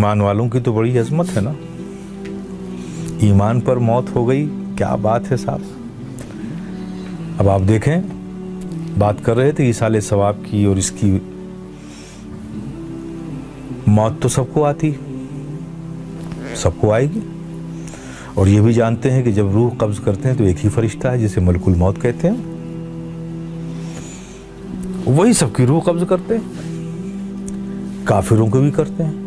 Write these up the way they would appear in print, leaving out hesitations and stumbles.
ईमान वालों की तो बड़ी अजमत है ना, ईमान पर मौत हो गई, क्या बात है साहब। अब आप देखें, बात कर रहे थे ईसाले सवाब की, और इसकी मौत तो सबको आती, सबको आएगी। और ये भी जानते हैं कि जब रूह कब्ज करते हैं तो एक ही फरिश्ता है जिसे मलकुल मौत कहते हैं, वही सबकी रूह कब्ज करते हैं। काफिरों को भी करते हैं,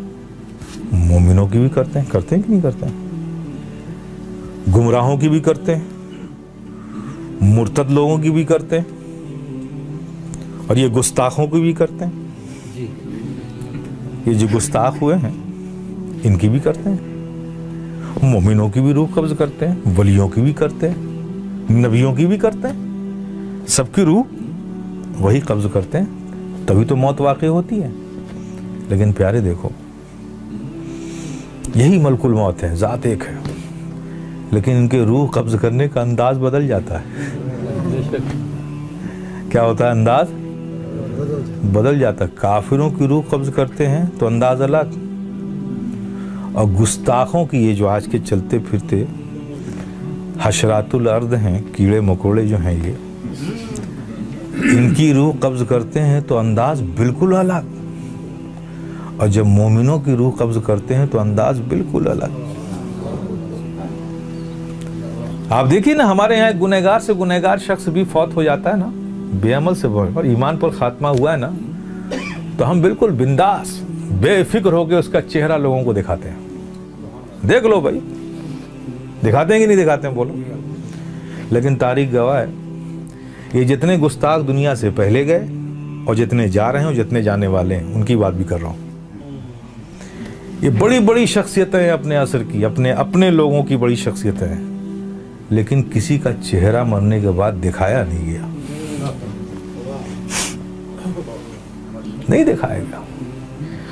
मोमिनों की भी करते हैं कि नहीं करते हैं, गुमराहों की भी करते हैं, मुर्तद लोगों की भी करते हैं, और ये गुस्ताखों की भी करते हैं। ये जो गुस्ताख हुए हैं इनकी भी करते हैं। मोमिनों की भी रूह कब्ज करते हैं, वलियों की भी करते हैं, नबियों की भी करते हैं, सबकी रूह वही कब्ज करते हैं, तभी तो मौत वाक़ई होती है। लेकिन प्यारे देखो, यही मलकुल मौत है, ज़ात एक है, लेकिन इनके रूह कब्ज करने का अंदाज बदल जाता है। क्या होता है? अंदाज बदल जाता है। काफिरों की रूह कब्ज करते हैं तो अंदाज अलग, और गुस्ताखों की, ये जो आज के चलते फिरते हशरातुल अर्द हैं, कीड़े मकोड़े जो हैं ये, इनकी रूह कब्ज करते हैं तो अंदाज बिल्कुल अलग, और जब मोमिनों की रूह कब्ज करते हैं तो अंदाज बिल्कुल अलग। आप देखिए ना, हमारे यहाँ गुनहगार से गुनहगार शख्स भी फौत हो जाता है ना, बेअमल से, और ईमान पर खात्मा हुआ है ना, तो हम बिल्कुल बिंदास बेफिक्र होकर उसका चेहरा लोगों को दिखाते हैं। देख लो भाई, दिखाते हैं कि नहीं दिखाते हैं, बोलो। लेकिन तारीख गवाह है, ये जितने गुस्ताख दुनिया से पहले गए, और जितने जा रहे हैं, और जितने जाने वाले हैं, उनकी बात भी कर रहा हूँ। ये बड़ी बड़ी शख्सियतें हैं अपने असर की, अपने लोगों की बड़ी शख्सियतें हैं, लेकिन किसी का चेहरा मरने के बाद दिखाया नहीं गया, नहीं दिखाया गया।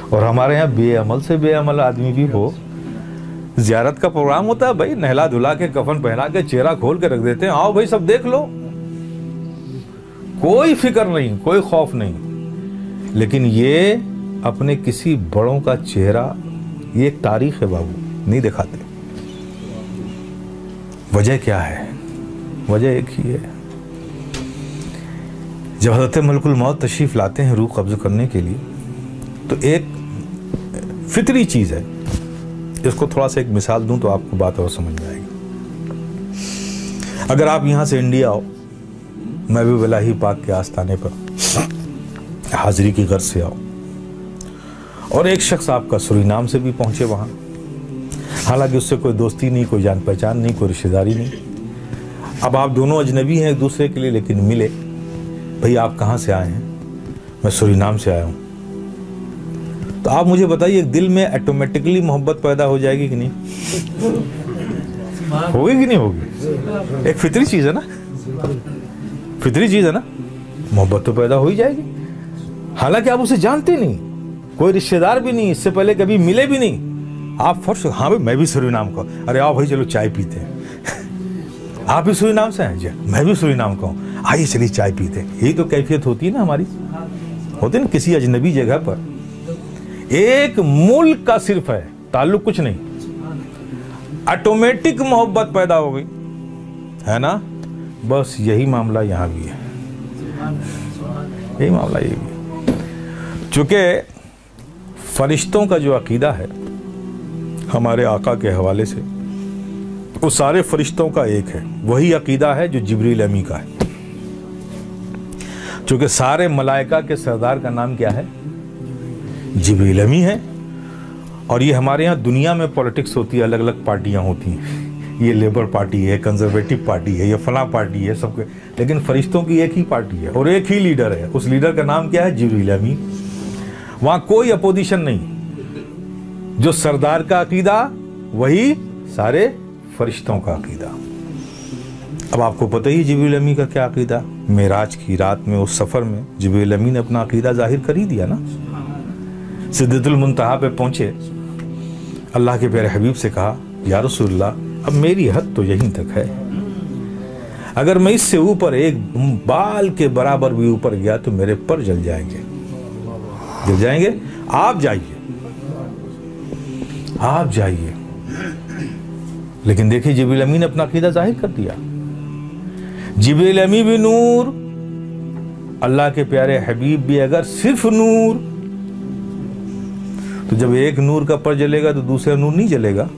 और हमारे यहाँ बेअमल से बेअमल आदमी भी हो, ज़ियारत का प्रोग्राम होता है भाई, नहला धुला के, कफन पहना के, चेहरा खोल के रख देते हैं, आओ भाई सब देख लो, कोई फिक्र नहीं, कोई खौफ नहीं। लेकिन ये अपने किसी बड़ों का चेहरा, ये एक तारीख है बाबू, नहीं दिखाते। वजह क्या है? वजह एक ही है, जब हज़रत मलकुल मौत तशरीफ़ लाते हैं रूह कब्ज़ करने के लिए, तो एक फितरी चीज़ है। इसको थोड़ा सा एक मिसाल दूं तो आपको बात और समझ में आएगी। अगर आप यहाँ से इंडिया आओ, महबूब इलाही पाक के आस्थाने पर हाज़िरी की गर्ज से आओ, और एक शख्स आपका सूरीनाम से भी पहुँचे वहाँ, हालांकि उससे कोई दोस्ती नहीं, कोई जान पहचान नहीं, कोई रिश्तेदारी नहीं, अब आप दोनों अजनबी हैं एक दूसरे के लिए, लेकिन मिले, भाई आप कहाँ से आए हैं? मैं सूरीनाम से आया हूँ। तो आप मुझे बताइए, दिल में ऑटोमेटिकली मोहब्बत पैदा हो जाएगी कि नहीं? होगी कि नहीं होगी? एक फितरी चीज़ है ना, फितरी चीज़ है ना, मोहब्बत तो पैदा हो ही जाएगी। हालांकि आप उसे जानते नहीं, कोई रिश्तेदार भी नहीं, इससे पहले कभी मिले भी नहीं, आप फर्स्ट, हाँ भाई मैं भी सूरीनाम का, अरे आओ भाई चलो चाय पीते हैं। आप भी सूरीनाम से हैं? जी मैं भी सूरीनाम का हूँ, आइए चलिए चाय पीते हैं। यही तो कैफियत होती है ना हमारी, होती है ना। किसी अजनबी जगह पर एक मुल्क का सिर्फ है ताल्लुक, कुछ नहीं, ऑटोमेटिक मोहब्बत पैदा हो गई है ना। बस यही मामला यहाँ भी है, यही मामला ये भी है। चूंकि फरिश्तों का जो अकीदा है हमारे आका के हवाले से, वो सारे फरिश्तों का एक है, वही अकीदा है जो जिब्रील अमी का है। चूंकि सारे मलाइका के सरदार का नाम क्या है? जिब्रील अमी है। और ये हमारे यहाँ दुनिया में पॉलिटिक्स होती है, अलग अलग पार्टियाँ होती हैं, ये लेबर पार्टी है, कंजर्वेटिव पार्टी है, ये फला पार्टी है, सबके, लेकिन फरिश्तों की एक ही पार्टी है और एक ही लीडर है। उस लीडर का नाम क्या है? जिब्रील अमी। वहाँ कोई अपोजिशन नहीं, जो सरदार का अकीदा वही सारे फरिश्तों का अकीदा। अब आपको पता ही जिब्रील अमी का क्या अकीदा। मेराज की रात में उस सफ़र में जिब्रील अमी ने अपना अकीदा जाहिर कर ही दिया ना। सिद्दतुल मुंतहा पे पहुँचे, अल्लाह के प्यारे हबीब से कहा, या रसूलल्लाह अब मेरी हद तो यहीं तक है, अगर मैं इससे ऊपर एक बाल के बराबर भी ऊपर गया तो मेरे पर जल जाएंगे, जल जाएंगे, आप जाइए। आप जाइए। लेकिन देखिए जिब्रील अमीन ने अपना अकीदा जाहिर कर दिया। जिब्रील अमीन भी नूर, अल्लाह के प्यारे हबीब भी अगर सिर्फ नूर, तो जब एक नूर का पर जलेगा तो दूसरा नूर नहीं जलेगा।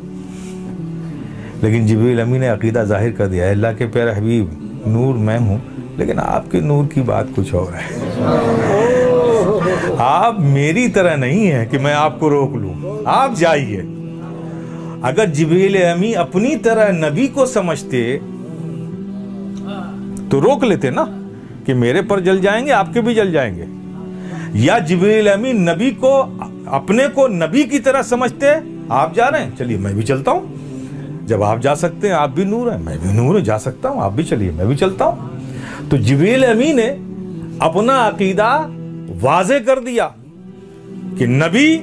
लेकिन जिब्रील अमीन ने अकीदा जाहिर कर दिया, अल्लाह के प्यारे हबीब नूर मैं हूं, लेकिन आपके नूर की बात कुछ और है। आप मेरी तरह नहीं है कि मैं आपको रोक लूं, आप जाइए। अगर जिब्रील अमीन अपनी तरह नबी को समझते तो रोक लेते ना कि मेरे पर जल जाएंगे, आपके भी जल जाएंगे। या जिब्रील अमीन नबी को अपने को नबी की तरह समझते, आप जा रहे हैं चलिए मैं भी चलता हूं, जब आप जा सकते हैं, आप भी नूर हैं, मैं भी नूर हूं, जा सकता हूं, आप भी चलिए मैं भी चलता हूं। तो जिब्रील अमीन ने अपना अकीदा वाज़े कर दिया कि नबी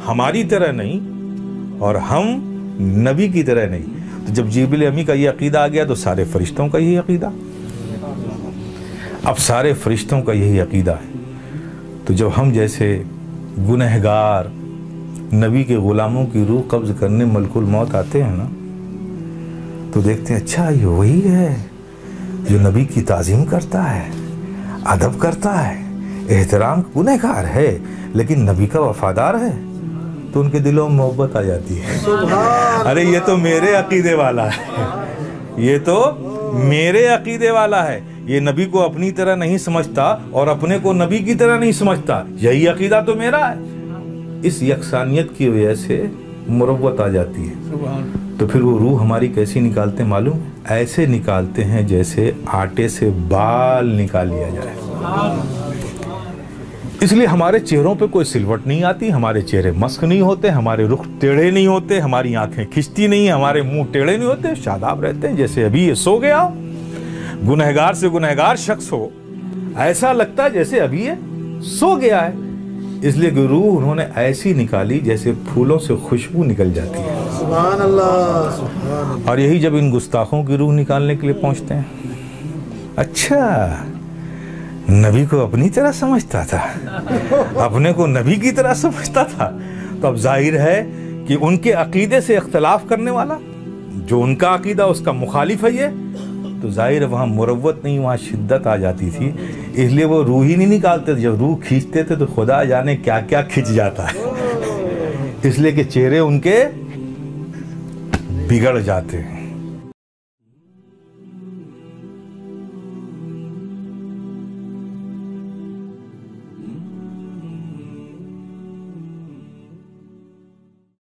हमारी तरह नहीं और हम नबी की तरह नहीं। तो जब जिब्रील अमीन का ये अकीदा आ गया तो सारे फरिश्तों का यही अकीदा, अब सारे फरिश्तों का यही अकीदा है। तो जब हम जैसे गुनहगार नबी के गुलामों की रूह कब्ज करने मलकुल मौत आते हैं ना, तो देखते हैं अच्छा ये वही है जो नबी की ताज़ीम करता है, अदब करता है, एहतराम, गुनहगार है लेकिन नबी का वफादार है। तो उनके दिलों में मोहब्बत आ जाती है। अरे ये तो मेरे अकीदे वाला है, ये तो मेरे अकीदे वाला है, ये नबी को अपनी तरह नहीं समझता और अपने को नबी की तरह नहीं समझता, यही अकीदा तो मेरा है। इस यकसानियत की वजह से मुरव्वत आ जाती है। तो फिर वो रूह हमारी कैसी निकालते हैं मालूम? ऐसे निकालते हैं जैसे आटे से बाल निकाल लिया जाए। इसलिए हमारे चेहरों पे कोई सिलवट नहीं आती, हमारे चेहरे मस्क नहीं होते, हमारे रुख टेढ़े नहीं होते, हमारी आंखें खिंचती नहीं, हमारे मुंह टेढ़े नहीं होते, शादाब रहते हैं जैसे अभी ये सो गया। गुनहगार से गुनहगार शख्स हो, ऐसा लगता है जैसे अभी ये सो गया है। इसलिए रूह उन्होंने ऐसी निकाली जैसे फूलों से खुशबू निकल जाती है। सुभान अल्लाह। और यही जब इन गुस्ताखों की रूह निकालने के लिए पहुंचते हैं, अच्छा नबी को अपनी तरह समझता था, अपने को नबी की तरह समझता था, तो अब जाहिर है कि उनके अकीदे से इख्तलाफ करने वाला, जो उनका अकीदा उसका मुखालिफ है ये, तो जाहिर है वहाँ मुरव्वत नहीं, वहाँ शिद्दत आ जाती थी। इसलिए वो रूह ही नहीं निकालते थे। जब रूह खींचते थे तो खुदा जाने क्या क्या खिंच जाता है, इसलिए कि चेहरे उनके बिगड़ जाते हैं।